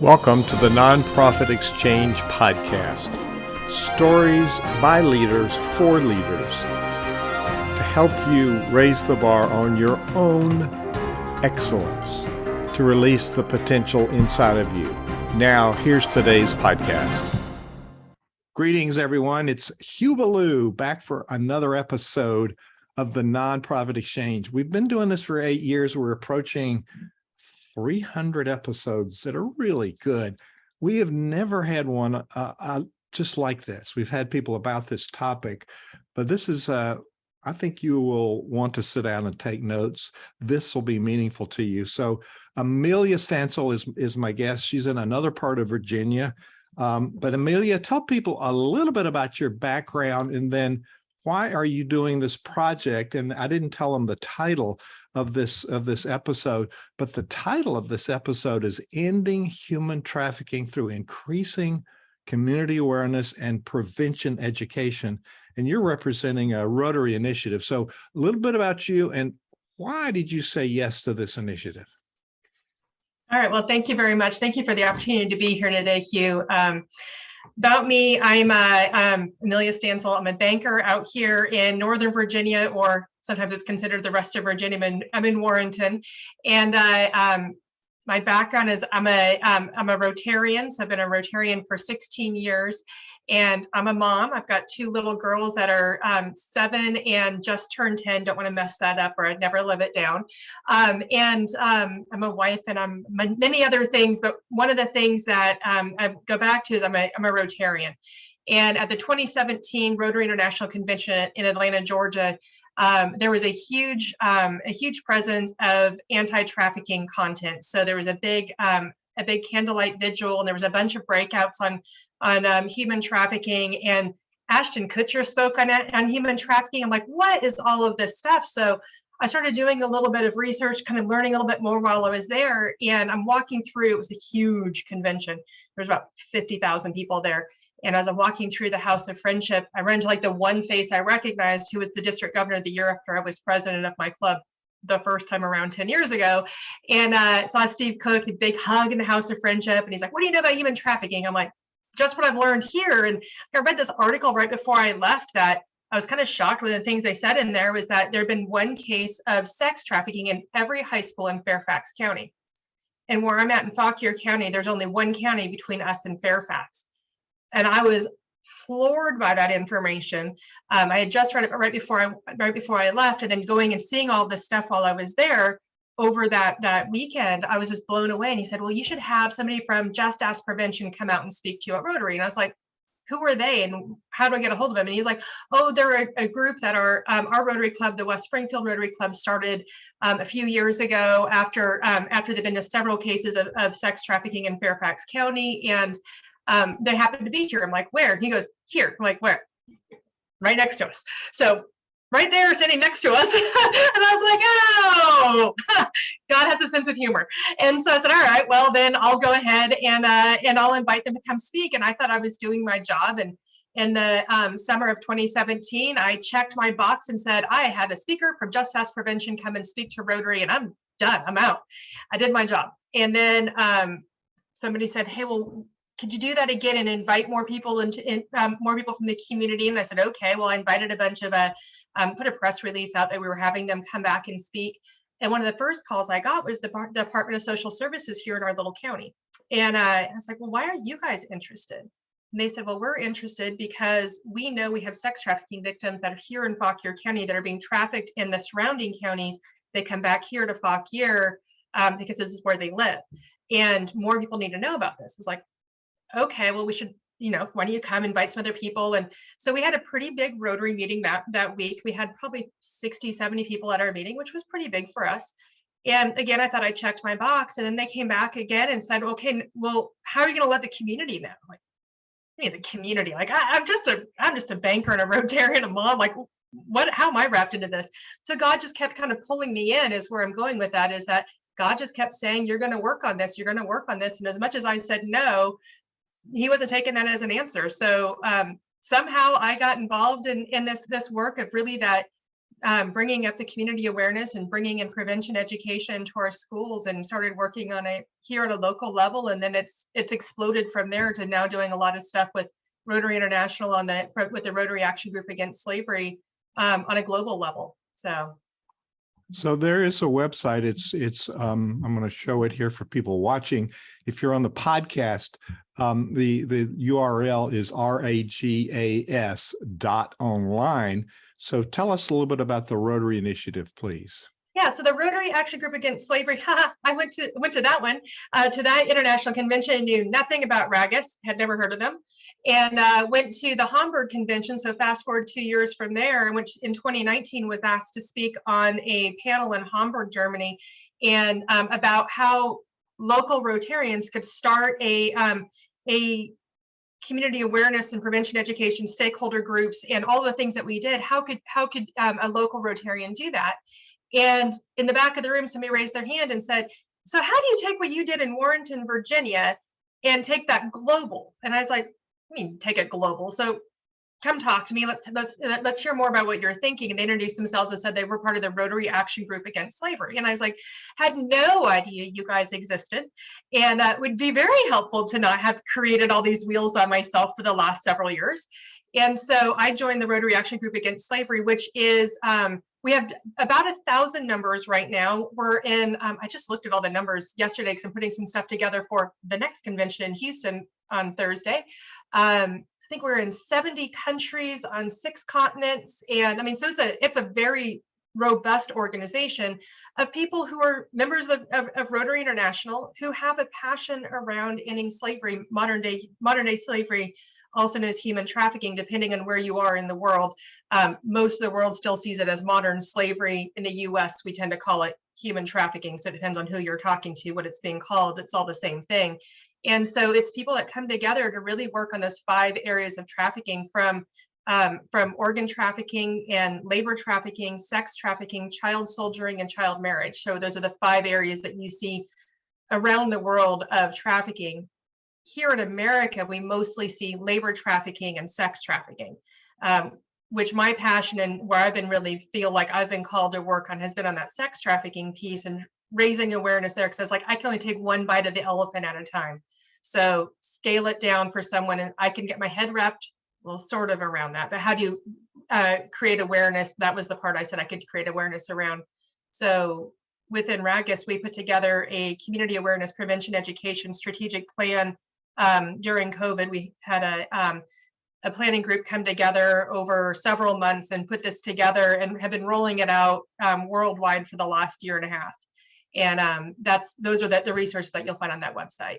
Welcome to the Nonprofit Exchange Podcast. Stories by leaders for leaders to help you raise the bar on your own excellence, to release the potential inside of you. Now, here's today's podcast. Greetings, everyone. It's Hubaloo back for another episode of the Nonprofit Exchange. We've been doing this for 8 years. We're approaching 300 episodes that are really good. We have never had one just like this. We've had people about this topic, but this is, I think you will want to sit down and take notes. This will be meaningful to you. So Amelia Stansell is my guest. She's in another part of Virginia. But Amelia, tell people a little bit about your background and then why are you doing this project? And I didn't tell them the title of this episode, but the title of this episode is Ending Human Trafficking Through Increasing Community Awareness and Prevention Education. And you're representing a Rotary initiative. So a little bit about you and why did you say yes to this initiative? All right, well, thank you very much. Thank you for the opportunity to be here today, Hugh. About me, I'm Amelia Stansell. I'm a banker out here in Northern Virginia, or sometimes it's considered the rest of Virginia. I'm in Warrenton, and my background is I'm a Rotarian. So I've been a Rotarian for 16 years, and I'm a mom. I've got 2 little girls that are 7 and just turned 10. Don't want to mess that up, or I'd never live it down. And I'm a wife, and I'm many other things. But one of the things that I go back to is I'm a Rotarian. And at the 2017 Rotary International Convention in Atlanta, Georgia, there was a huge presence of anti-trafficking content. So there was a big candlelight vigil, and there was a bunch of breakouts on human trafficking. And Ashton Kutcher spoke on human trafficking. I'm like, what is all of this stuff? So I started doing a little bit of research, kind of learning a little bit more while I was there. And I'm walking through. It was a huge convention. There's about 50,000 people there. And as I'm walking through the House of Friendship, I ran into like the one face I recognized, who was the district governor the year after I was president of my club the first time around 10 years ago. And saw Steve Cook, a big hug in the House of Friendship. And he's like, what do you know about human trafficking? I'm like, just what I've learned here. And I read this article right before I left that I was kind of shocked. One of the things they said in there was that there had been one case of sex trafficking in every high school in Fairfax County. And where I'm at in Fauquier County, there's only one county between us and Fairfax. And I was floored by that information. I had just read it right before I left, and then going and seeing all this stuff while I was there over that weekend, I was just blown away. And he said, well, you should have somebody from Just Ask Prevention come out and speak to you at Rotary. And I was like, who are they and how do I get a hold of them? And he's like, oh, they're a group that are our Rotary Club, the West Springfield Rotary Club, started a few years ago after there've been several cases of sex trafficking in Fairfax County. And they happen to be here. I'm like, where? He goes, here. I'm like, where? Right next to us. So right there, sitting next to us. And I was like, oh, God has a sense of humor. And so I said, all right, well, then I'll go ahead and I'll invite them to come speak. And I thought I was doing my job. And in the summer of 2017, I checked my box and said, I had a speaker from Just Ask Prevention come and speak to Rotary, and I'm done. I'm out. I did my job. And then somebody said, hey, well, could you do that again and invite more people more people from the community? And I said, okay. Well, I invited a bunch of put a press release out that we were having them come back and speak. And one of the first calls I got was the Department of Social Services here in our little county. And I was like, well, why are you guys interested? And they said, well, we're interested because we know we have sex trafficking victims that are here in Fauquier County that are being trafficked in the surrounding counties. They come back here to Fauquier because this is where they live. And more people need to know about this. It's like, okay, well, we should, why don't you come invite some other people? And so we had a pretty big Rotary meeting that week. We had probably 60, 70 people at our meeting, which was pretty big for us. And again, I thought I checked my box, and then they came back again and said, okay, well, how are you going to let the community know? I'm like, the community, like I'm just a banker and a Rotarian, a mom, like how am I wrapped into this? So God just kept kind of pulling me in, is where I'm going with that, is that God just kept saying, you're going to work on this. You're going to work on this. And as much as I said no, he wasn't taking that as an answer. So somehow I got involved in this work of really that bringing up the community awareness and bringing in prevention education to our schools, and started working on it here at a local level. And then it's exploded from there to now doing a lot of stuff with Rotary International with the Rotary Action Group Against Slavery on a global level. So there is a website. I'm going to show it here for people watching. If you're on the podcast, the URL is ragas.online. So tell us a little bit about the Rotary Initiative, please. Yeah, so the Rotary Action Group Against Slavery, I went to that one, to that international convention, knew nothing about Ragas, had never heard of them, and went to the Hamburg convention. So fast forward 2 years from there, which in 2019 was asked to speak on a panel in Hamburg, Germany, and about how local Rotarians could start a community awareness and prevention education, stakeholder groups, and all the things that we did. How could a local Rotarian do that? And in the back of the room, somebody raised their hand and said, so how do you take what you did in Warrenton, Virginia, and take that global? And I was like, I mean, take it global. So come talk to me. Let's hear more about what you're thinking. And they introduced themselves and said they were part of the Rotary Action Group Against Slavery. And I was like, had no idea you guys existed. And it would be very helpful to not have created all these wheels by myself for the last several years. And so I joined the Rotary Action Group Against Slavery, which is, we have about 1,000 members right now. We're in, I just looked at all the numbers yesterday because I'm putting some stuff together for the next convention in Houston on Thursday. I think we're in 70 countries on 6 continents. And I mean, so it's a very robust organization of people who are members of Rotary International, who have a passion around ending slavery, modern day slavery, also known as human trafficking, depending on where you are in the world. Most of the world still sees it as modern slavery. In the US, we tend to call it human trafficking. So it depends on who you're talking to, what it's being called. It's all the same thing. And so it's people that come together to really work on those 5 areas of trafficking, from organ trafficking and labor trafficking, sex trafficking, child soldiering, and child marriage. So those are the 5 areas that you see around the world of trafficking. Here in America, we mostly see labor trafficking and sex trafficking, which my passion and where I've been really feel like I've been called to work on has been on that sex trafficking piece and raising awareness there, because it's like I can only take one bite of the elephant at a time. So scale it down for someone, and I can get my head wrapped, well, sort of around that. But how do you create awareness? That was the part I said I could create awareness around. So within Ragas, we put together a community awareness prevention education strategic plan. During COVID, we had a planning group come together over several months and put this together, and have been rolling it out worldwide for the last 1.5 years. And those are the resources that you'll find on that website.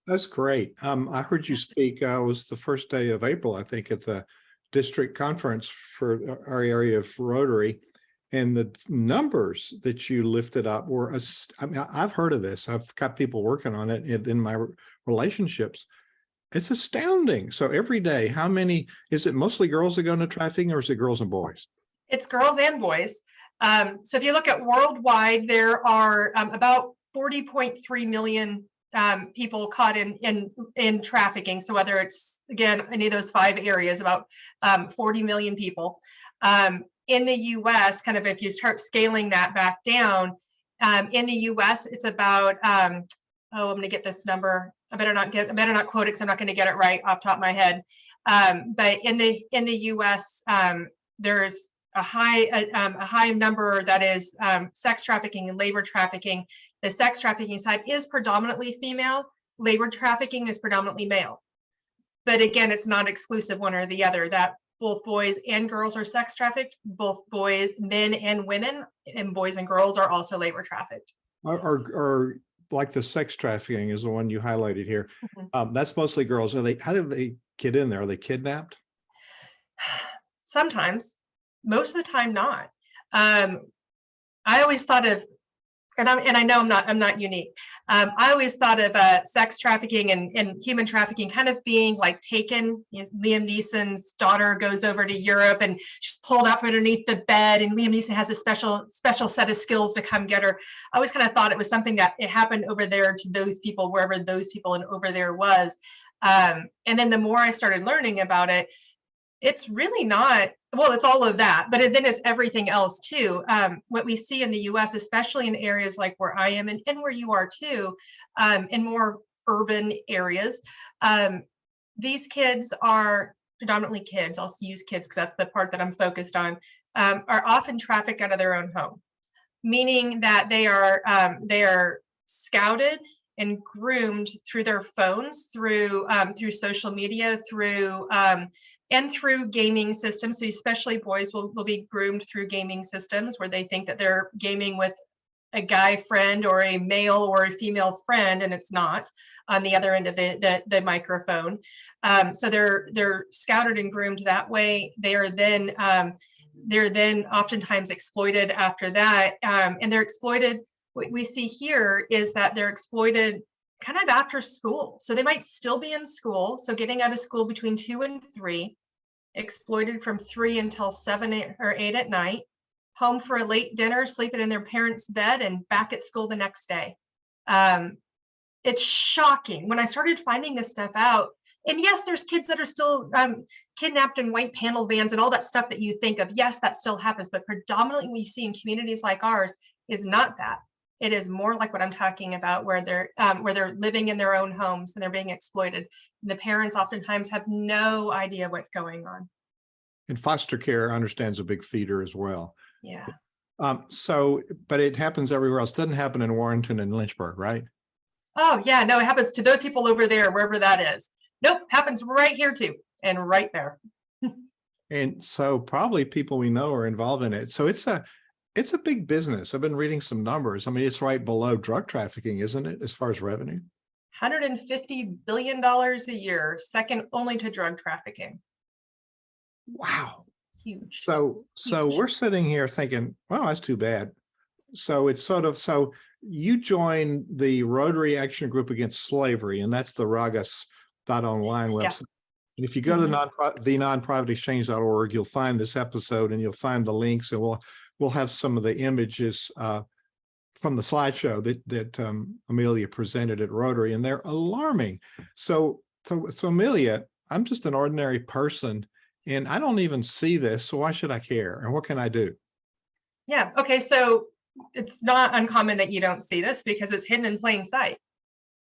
That's great. I heard you speak. It was the first day of April, I think, at the district conference for our area of Rotary. And the numbers that you lifted up were, I mean, I've heard of this. I've got people working on it in my relationships. It's astounding. So every day, how many, is it mostly girls that go into trafficking, or is it girls and boys? It's girls and boys. So if you look at worldwide, there are about 40.3 million people caught in trafficking. So whether it's, again, any of those 5 areas, about 40 million people. In the US, kind of if you start scaling that back down, in the US, it's about, I'm going to get this number. I better not quote it because I'm not going to get it right off the top of my head. But in the US, there's a high number that is sex trafficking and labor trafficking. The sex trafficking side is predominantly female. Labor trafficking is predominantly male. But again, it's not exclusive one or the other. That both boys and girls are sex trafficked. Both boys, men and women, and boys and girls are also labor trafficked. Or like the sex trafficking is the one you highlighted here. Mm-hmm. That's mostly girls. How do they get in there? Are they kidnapped? Sometimes. Most of the time, not. I always thought of, and I know I'm not unique. I always thought of sex trafficking and human trafficking kind of being like Taken. You know, Liam Neeson's daughter goes over to Europe and she's pulled out from underneath the bed, and Liam Neeson has a special set of skills to come get her. I always kind of thought it was something that it happened over there to those people, wherever those people and over there was. And then the more I started learning about it, it's really not well, it's all of that, but then it's everything else too. What we see in the US, especially in areas like where I am and where you are too, in more urban areas, these kids are predominantly kids. I'll use kids because that's the part that I'm focused on, are often trafficked out of their own home, meaning that they are scouted and groomed through their phones, through social media, through and through gaming systems. So especially boys will be groomed through gaming systems where they think that they're gaming with a guy friend or a male or a female friend, and it's not on the other end of the microphone. So they're scouted and groomed that way. They're then oftentimes exploited after that, and they're exploited. What we see here is that they're exploited kind of after school. So they might still be in school. So getting out of school between 2 and 3, exploited from 3 until 7 or 8 at night, home for a late dinner, sleeping in their parents' bed, and back at school the next day. It's shocking when I started finding this stuff out. And yes, there's kids that are still kidnapped in white panel vans and all that stuff that you think of. Yes, that still happens, but predominantly we see in communities like ours is not that. It is more like what I'm talking about, where they're living in their own homes and they're being exploited. And the parents oftentimes have no idea what's going on. And foster care understands a big feeder as well. Yeah. But it happens everywhere else. It doesn't happen in Warrenton and Lynchburg, right? Oh yeah, no, it happens to those people over there, wherever that is. Nope, happens right here too, and right there. And so probably people we know are involved in it. So it's a big business. I've been reading some numbers. I mean, it's right below drug trafficking, isn't it, as far as revenue? $150 billion a year, second only to drug trafficking. Wow. Huge. So we're sitting here thinking, well, that's too bad. So it's so you join the Rotary Action Group Against Slavery, and that's the ragas.online website. Yeah. And if you go to the nonprofitexchange.org, you'll find this episode and you'll find the links, and we'll have some of the images from the slideshow that Amelia presented at Rotary, and they're alarming. So Amelia, I'm just an ordinary person, and I don't even see this. So why should I care? And what can I do? Yeah. Okay. So it's not uncommon that you don't see this because it's hidden in plain sight.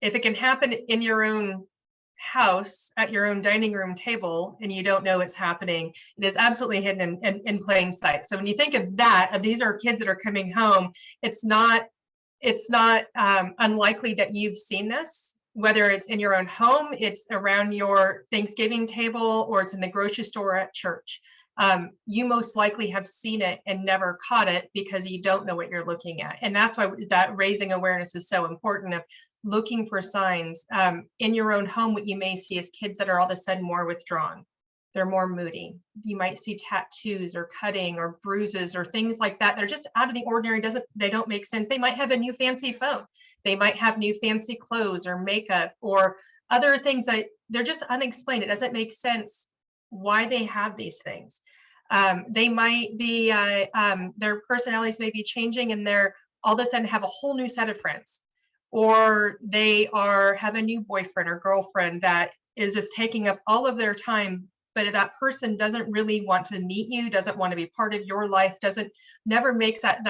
If it can happen in your own house at your own dining room table and you don't know it's happening, it is absolutely hidden in plain sight. So when you think of that, these are kids that are coming home, it's not unlikely that you've seen this, whether it's in your own home, it's around your Thanksgiving table, or it's in the grocery store or at church. You most likely have seen it and never caught it because you don't know what you're looking at. And that's why that raising awareness is so important, of looking for signs. In your own home, what you may see is kids that are all of a sudden more withdrawn. They're more moody. You might see tattoos or cutting or bruises or things like that. They're just out of the ordinary. They don't make sense. They might have a new fancy phone. They might have new fancy clothes or makeup or other things that they're just unexplained. It doesn't make sense why they have these things. They might be, their personalities may be changing, and they're all of a sudden have a whole new set of friends, or they have a new boyfriend or girlfriend that is just taking up all of their time. But if that person doesn't really want to meet you, doesn't want to be part of your life, never makes that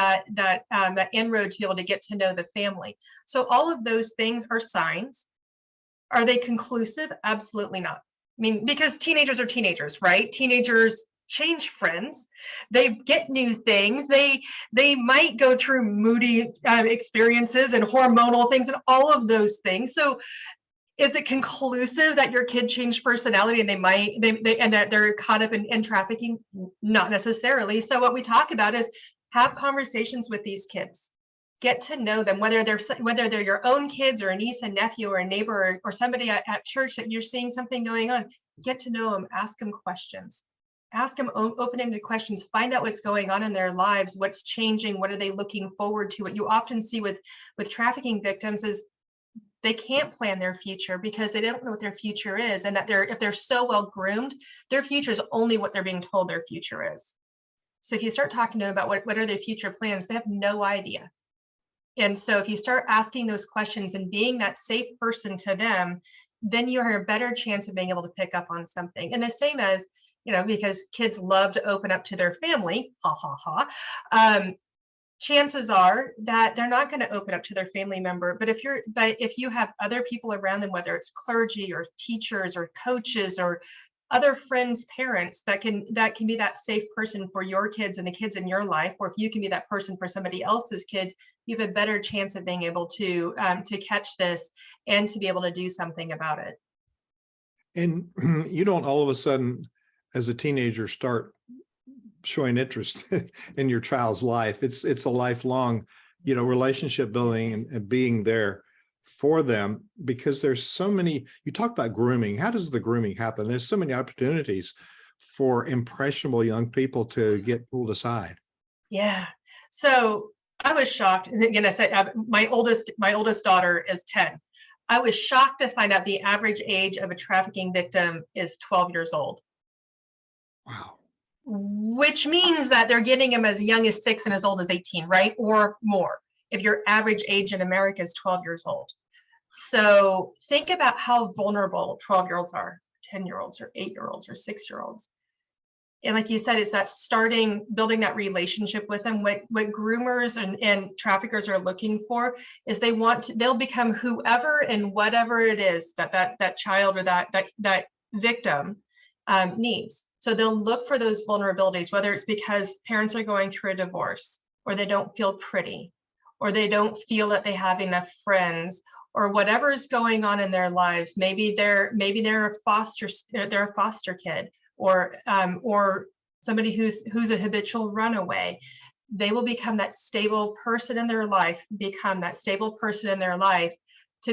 inroad to be able to get to know the family. So all of those things are signs. Are they conclusive? Absolutely not. I mean, because teenagers are teenagers, right? Teenagers change friends. They get new things. They might go through moody experiences and hormonal things and all of those things. So is it conclusive that your kid changed personality and and that they're caught up in trafficking? Not necessarily. So what we talk about is have conversations with these kids. Get to know them, whether they're your own kids or a niece and nephew or a neighbor or somebody at church that you're seeing something going on. Get to know them, ask them questions, ask them open-ended questions, find out what's going on in their lives, what's changing, what are they looking forward to. What you often see with trafficking victims is they can't plan their future because they don't know what their future is, and that if they're so well groomed, their future is only what they're being told their future is. So if you start talking to them about what are their future plans, they have no idea. And so if you start asking those questions and being that safe person to them, then you are a better chance of being able to pick up on something. And the same as because kids love to open up to their family, ha ha ha. Chances are that they're not going to open up to their family member. But if you have other people around them, whether it's clergy or teachers or coaches or other friends, parents, that can be that safe person for your kids and the kids in your life, or if you can be that person for somebody else's kids, you have a better chance of being able to catch this and to be able to do something about it. And you don't all of a sudden, as a teenager, start showing interest in your child's life. It's a lifelong, relationship building and being there for them, because there's so many. You talk about grooming. How does the grooming happen? There's so many opportunities for impressionable young people to get pulled aside. Yeah. So I was shocked. And again, I said my oldest daughter is 10. I was shocked to find out the average age of a trafficking victim is 12 years old. Wow. Which means that they're getting them as young as 6 and as old as 18, right? Or more, if your average age in America is 12 years old. So think about how vulnerable 12-year-olds are, 10-year-olds or 8-year-olds or 6-year-olds. And like you said, it's that building that relationship with them. What groomers and traffickers are looking for is they'll become whoever and whatever it is that child or that victim needs. So they'll look for those vulnerabilities, whether it's because parents are going through a divorce, or they don't feel pretty, or they don't feel that they have enough friends, or whatever is going on in their lives. Maybe they're a foster kid, or somebody who's a habitual runaway. They will become that stable person in their life, to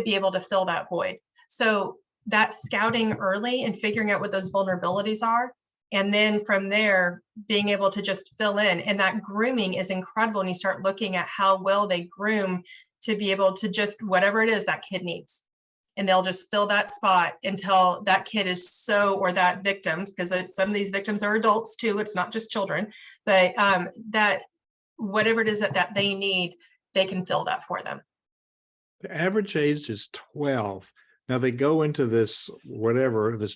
be able to fill that void. So that scouting early and figuring out what those vulnerabilities are, and then from there being able to just fill in. And that grooming is incredible. And you start looking at how well they groom to be able to just whatever it is that kid needs. And they'll just fill that spot until that kid is or that victims, because some of these victims are adults too, it's not just children, but that whatever it is that they need, they can fill that for them. The average age is 12. Now they go into this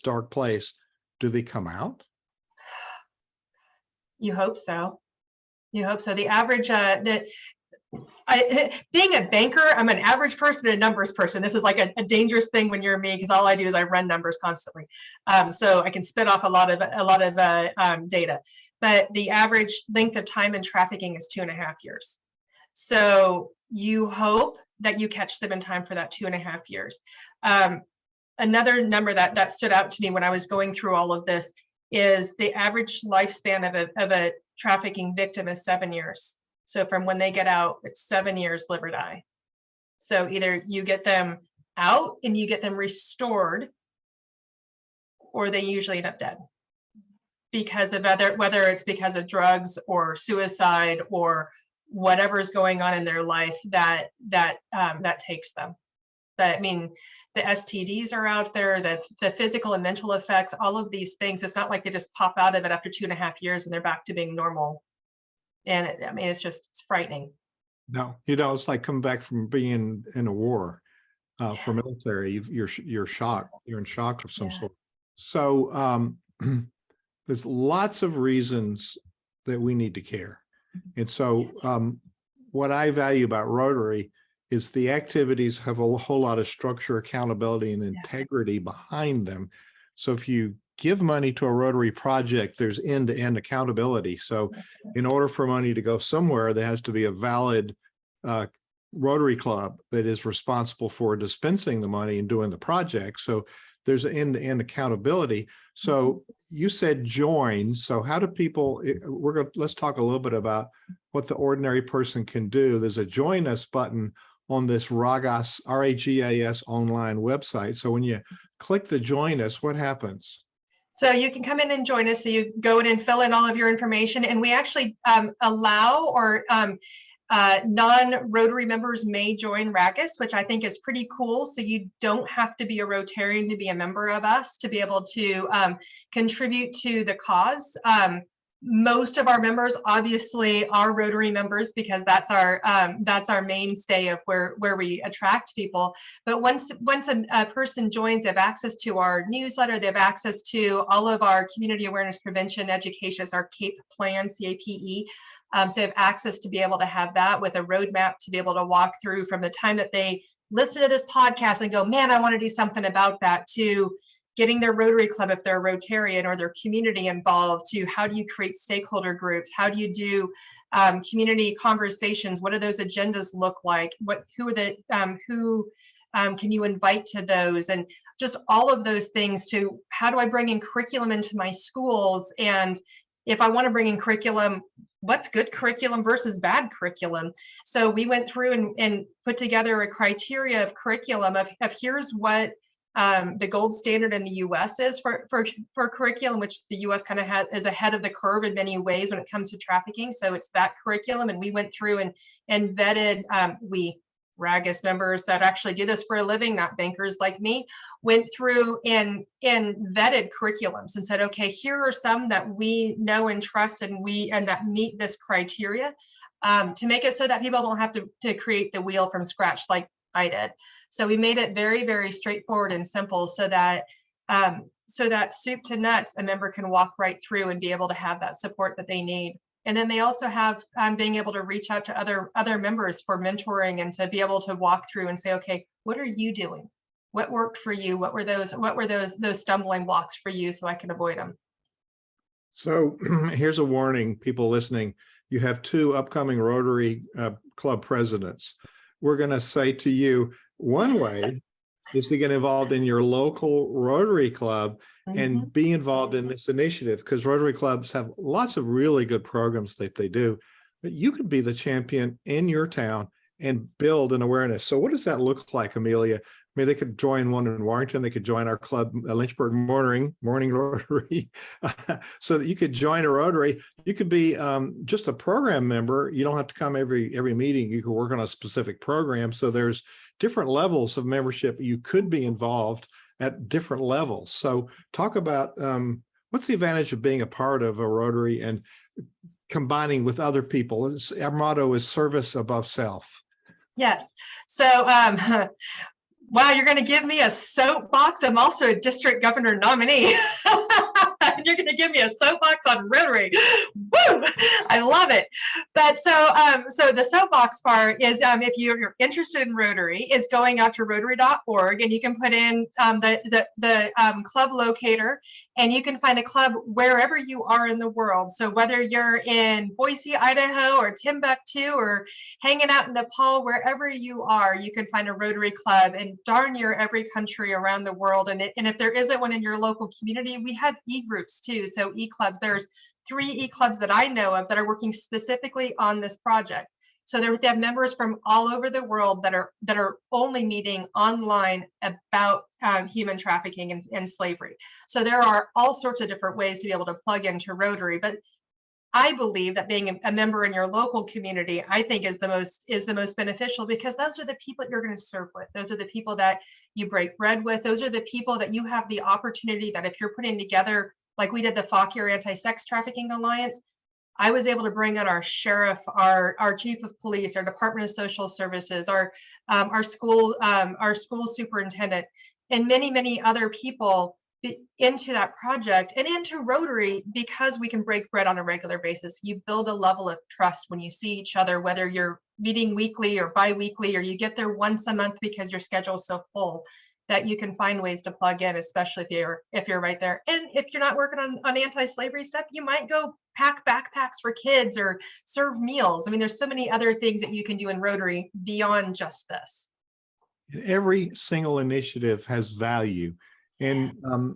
dark place. Do they come out? You hope so. The average, being a banker, I'm an average person, a numbers person. This is like a dangerous thing when you're me, because all I do is I run numbers constantly. So I can spit off a lot of data. But the average length of time in trafficking is 2.5 years. So you hope that you catch them in time for that 2.5 years. Another number that stood out to me when I was going through all of this is the average lifespan of a trafficking victim is 7 years. So from when they get out, it's 7 years, live or die. So either you get them out and you get them restored, or they usually end up dead because of whether it's because of drugs or suicide or whatever's going on in their life that takes them. But I mean, the STDs are out there, the physical and mental effects, all of these things. It's not like they just pop out of it after 2.5 years and they're back to being normal. And it's frightening. No, it's like coming back from being in a war for military. You're shocked. You're in shock of some sort. So there's lots of reasons that we need to care. And so what I value about Rotary is the activities have a whole lot of structure, accountability, and integrity behind them. So if you give money to a Rotary project, there's end-to-end accountability. So in order for money to go somewhere, there has to be a valid Rotary club that is responsible for dispensing the money and doing the project. So there's an end-to-end accountability. So you said join. So how do people, let's talk a little bit about what the ordinary person can do. There's a join us button on this RAGAS, RAGAS online website. So when you click the join us, what happens? So you can come in and join us. So you go in and fill in all of your information, and we actually allow or non-Rotary members may join RAGAS, which I think is pretty cool. So you don't have to be a Rotarian to be a member of us to be able to contribute to the cause. Most of our members obviously are Rotary members because that's our mainstay of where we attract people. But once a person joins, they have access to our newsletter, they have access to all of our community awareness prevention education, our CAPE plan, CAPE. So they have access to be able to have that with a roadmap to be able to walk through from the time that they listen to this podcast and go, man, I want to do something about that, to getting their Rotary Club if they're a Rotarian, or their community involved, to how do you create stakeholder groups? How do you do community conversations? What do those agendas look like? Who can you invite to those? And just all of those things, to how do I bring in curriculum into my schools? And if I want to bring in curriculum, what's good curriculum versus bad curriculum? So we went through and put together a criteria of curriculum of here's what the gold standard in the US is for curriculum, which the US kind of is ahead of the curve in many ways when it comes to trafficking. So it's that curriculum. And we went through and vetted, we Ragus members that actually do this for a living, not bankers like me, went through and vetted curriculums and said, okay, here are some that we know and trust and that meet this criteria, to make it so that people don't have to create the wheel from scratch like I did. So we made it very, very straightforward and simple, so that soup to nuts, a member can walk right through and be able to have that support that they need. And then they also have being able to reach out to other members for mentoring, and to be able to walk through and say, okay, what are you doing? What worked for you? What were those stumbling blocks for you, so I can avoid them? So here's a warning, people listening. You have two upcoming Rotary Club presidents. We're going to say to you, one way is to get involved in your local Rotary Club and be involved in this initiative, because Rotary Clubs have lots of really good programs that they do. But you could be the champion in your town and build an awareness. So what does that look like, Amelia? I mean, they could join one in Warrington. They could join our club, Lynchburg Morning Rotary, so that you could join a Rotary. You could be just a program member. You don't have to come every meeting. You could work on a specific program. So there's different levels of membership. You could be involved at different levels. So talk about what's the advantage of being a part of a Rotary and combining with other people. Our motto is service above self. Yes. So wow, you're going to give me a soapbox. I'm also a district governor nominee. You're going to give me a soapbox on Rotary. Woo! I love it. But so the soapbox part is, if you're interested in Rotary, is going out to rotary.org, and you can put in the club locator, and you can find a club wherever you are in the world. So whether you're in Boise, Idaho, or Timbuktu, or hanging out in Nepal, wherever you are, you can find a Rotary Club, and darn near every country around the world. And if there isn't one in your local community, we have e-groups too. So e-clubs, there's 3 e-clubs that I know of that are working specifically on this project. So they have members from all over the world that are only meeting online about human trafficking and slavery. So there are all sorts of different ways to be able to plug into Rotary. But I believe that being a member in your local community, I think, is the most beneficial, because those are the people you're going to serve with. Those are the people that you break bread with. Those are the people that you have the opportunity that, if you're putting together, like we did the Fauquier Anti-Sex Trafficking Alliance, I was able to bring in our sheriff, our chief of police, our Department of Social Services, our school superintendent, and many, many other people into that project and into Rotary, because we can break bread on a regular basis. You build a level of trust when you see each other, whether you're meeting weekly or bi-weekly, or you get there once a month because your schedule is so full that you can find ways to plug in, especially if you're right there. And if you're not working on anti-slavery stuff, you might go pack backpacks for kids or serve meals. I mean, there's so many other things that you can do in Rotary beyond just this. Every single initiative has value. And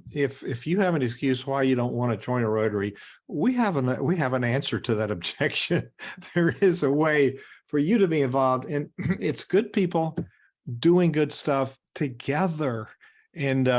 if you have an excuse why you don't want to join a Rotary, we have an answer to that objection. There is a way for you to be involved, and it's good people doing good stuff together. And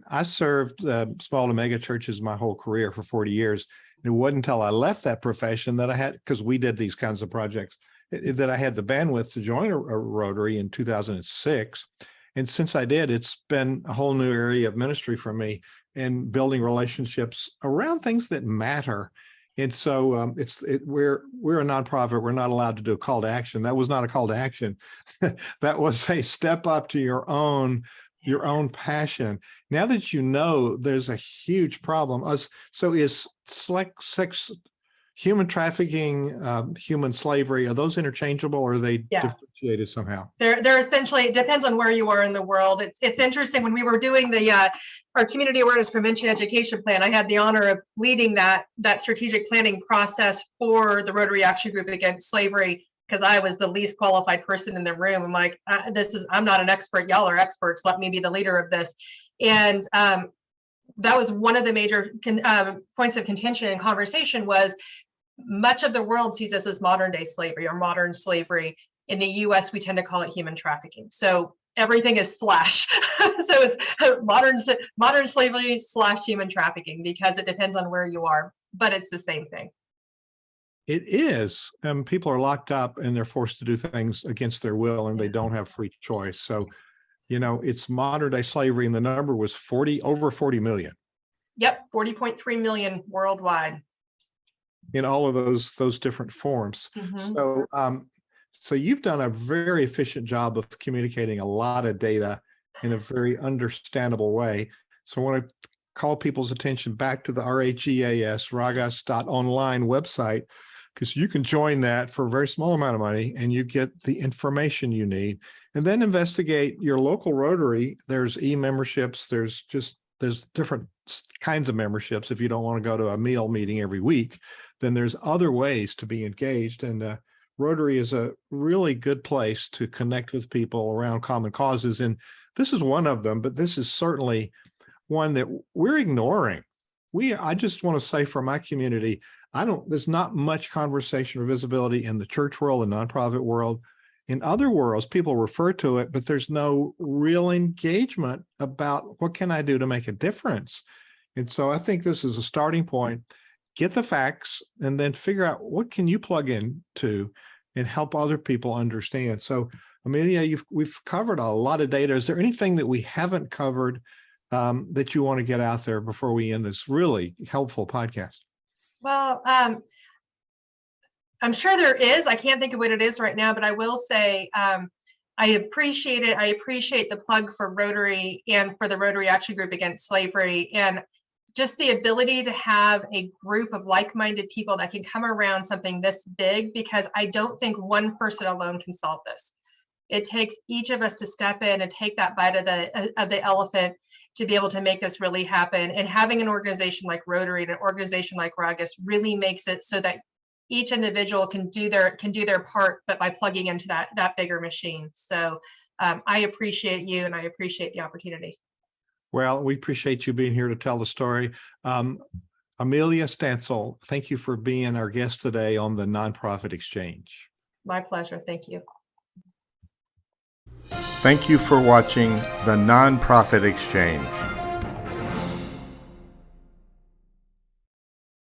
I served small to mega churches my whole career for 40 years. And it wasn't until I left that profession that I had, because we did these kinds of projects, that I had the bandwidth to join a Rotary in 2006. And since I did, it's been a whole new area of ministry for me, and building relationships around things that matter. And so we're a nonprofit. We're not allowed to do a call to action. That was not a call to action. That was a step up to your own passion. Now that you know there's a huge problem. So is sex, human trafficking, human slavery, are those interchangeable, or are they differentiated somehow? They're essentially, it depends on where you are in the world. It's interesting, when we were doing the our community awareness prevention education plan, I had the honor of leading that strategic planning process for the Rotary Action Group Against Slavery, because I was the least qualified person in the room. I'm like, I'm not an expert, y'all are experts, let me be the leader of this. And that was one of the major points of contention and conversation. Was much of the world sees this as modern day slavery or modern slavery. In the US, we tend to call it human trafficking. So everything is slash. So it's modern slavery / human trafficking, because it depends on where you are, but it's the same thing. It is. People are locked up and they're forced to do things against their will, and they don't have free choice. So, it's modern day slavery, and the number was over 40 million. Yep, 40.3 million worldwide. In all of those different forms. Mm-hmm. So you've done a very efficient job of communicating a lot of data in a very understandable way. So I want to call people's attention back to the ragas.online website, because you can join that for a very small amount of money and you get the information you need, and then investigate your local Rotary. There's e-memberships, there's different kinds of memberships. If you don't want to go to a meal meeting every week, then there's other ways to be engaged. And Rotary is a really good place to connect with people around common causes. And this is one of them, but this is certainly one that we're ignoring. I just want to say, for my community, there's not much conversation or visibility in the church world and nonprofit world. In other worlds, people refer to it, but there's no real engagement about what can I do to make a difference. And so I think this is a starting point. Get the facts and then figure out what can you plug into and help other people understand. So Amelia, we've covered a lot of data. Is there anything that we haven't covered that you want to get out there before we end this really helpful podcast? Well, I'm sure there is. I can't think of what it is right now, but I will say I appreciate it. I appreciate the plug for Rotary and for the Rotary Action Group Against Slavery, and just the ability to have a group of like-minded people that can come around something this big, because I don't think one person alone can solve this. It takes each of us to step in and take that bite of the elephant to be able to make this really happen. And having an organization like Rotary and an organization like Ragas really makes it so that each individual can do their part, but by plugging into that bigger machine. So I appreciate you, and I appreciate the opportunity. Well, we appreciate you being here to tell the story. Amelia Stansell, thank you for being our guest today on the Nonprofit Exchange. My pleasure. Thank you. Thank you for watching the Nonprofit Exchange.